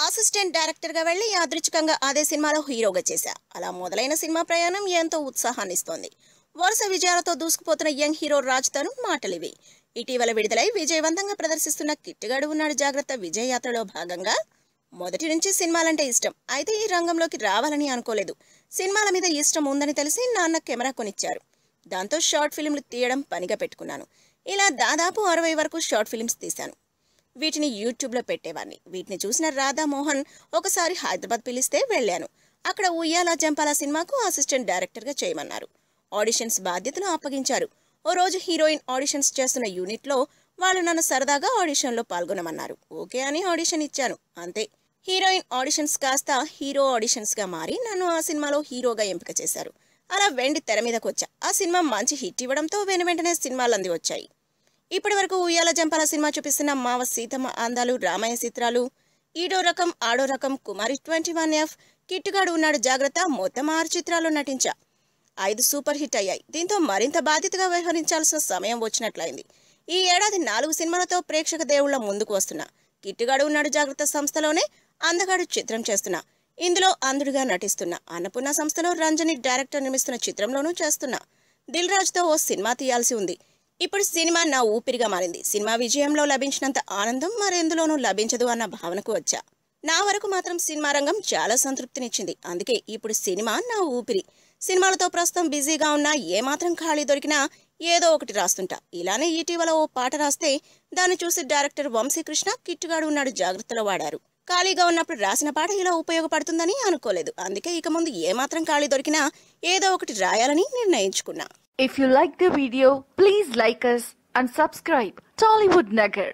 Assistant director గా వెళ్లి యాదృచ్ఛికంగా అదే సినిమాలో హీరోగా చేశా. అలా మొదలైన సినిమా ప్రయాణం ఎంతో ఉత్సాహాన్నిస్తోంది. వరుస విజయాలతో దూసుకుపోతున్న యంగ్ హీరో రాజ్ తరుణ్ మాటలివి. ఇటీవల విడుదలై విజయవంతంగా ప్రదర్శిస్తున్న కిట్టుగాడు ఉన్నాడు జాగ్రత్త విజయ యాత్రలో భాగంగా మొదటి నుంచి సినిమాలంటే ఇష్టం. అయితే ఈ రంగంలోకి రావాలని అనుకోలేదు. సినిమాల మీద ఇష్టం ఉందని తెలిసి నాన్న కెమెరా కొనిచ్చారు. దాంతో షార్ట్ ఫిల్మ్లు తీయడం పనిగా పెట్టుకున్నాను. ఇలా దాదాపు 60 వరకు షార్ట్ ఫిల్మ్స్ తీశాను. వీటిని యూట్యూబ్లో పెట్టేవాడిని. వీటిని చూసిన రాధామోహన్ ఒకసారి హైదరాబాద్ పిలిస్తే వెళ్ళాను. అక్కడ ఉయ్యాల జంపాల సినిమాకు అసిస్టెంట్ డైరెక్టర్గా చేయమన్నారు. ఆడిషన్స్ బాధ్యతలు అప్పగించారు. ఓ రోజు హీరోయిన్ ఆడిషన్స్ చేస్తున్న యూనిట్లో వాళ్ళు నన్ను సరదాగా ఆడిషన్లో పాల్గొనమన్నారు. ఓకే అని ఆడిషన్ ఇచ్చాను. అంతే. హీరోయిన్ ఆడిషన్స్ కాస్త హీరో ఆడిషన్స్గా మారి నన్ను ఆ సినిమాలో హీరోగా ఎంపిక చేశారు. అలా వెండి తెర మీదకి వచ్చా. ఆ సినిమా మంచి హిట్ ఇవ్వడంతో వెంటనే సినిమాలు అంది వచ్చాయి. ఇప్పటి వరకు ఉయ్యాల జంపాల సినిమా చూపిస్తున్న మావ సీతమ్మ అందాలు, రామయ్య చిత్రాలు, ఈడో రకం, ఆడో రకం, కుమారి 21F, కిట్టుగాడు ఉన్నాడు జాగ్రత్త మొత్తం 6 చిత్రాల్లో నటించా. 5 సూపర్ హిట్ అయ్యాయి. దీంతో మరింత బాధ్యతగా వ్యవహరించాల్సిన సమయం వచ్చినట్లయింది. ఈ ఏడాది 4 సినిమాలతో ప్రేక్షక దేవుళ్ల ముందుకు వస్తున్నా. కిట్టుగాడు ఉన్నాడు జాగ్రత్త సంస్థలోనే అందగాడు చిత్రం చేస్తున్నా. ఇందులో అంధుడిగా నటిస్తున్నా. అన్నపూర్ణ సంస్థలో రంజని డైరెక్టర్ నిర్మిస్తున్న చిత్రంలోనూ చేస్తున్నా. దిల్ రాజుతో ఓ సినిమా తీయాల్సి ఉంది. ఇప్పుడు సినిమా నా ఊపిరిగా మారింది. సినిమా విజయంలో లభించినంత ఆనందం మరెందులోనూ లభించదు అన్న భావనకు వచ్చా. నా వరకు మాత్రం సినిమా రంగం చాలా సంతృప్తినిచ్చింది. అందుకే ఇప్పుడు సినిమా నా ఊపిరి. సినిమాలతో ప్రస్తుతం బిజీగా ఉన్నా ఏమాత్రం ఖాళీ దొరికినా ఏదో ఒకటి రాస్తుంటా. ఇలానే ఇటీవల ఓ పాట రాస్తే దాన్ని చూసి డైరెక్టర్ వంశీకృష్ణ కిట్టుగాడు ఉన్నాడు జాగ్రత్తలో వాడారు. ఖాళీగా ఉన్నప్పుడు రాసిన పాట ఇలా ఉపయోగపడుతుందని అనుకోలేదు. అందుకే ఇక ముందు ఏమాత్రం ఖాళీ దొరికినా ఏదో ఒకటి రాయాలని నిర్ణయించుకున్నా. If you like the video, please like us and subscribe Tollywood Nagar.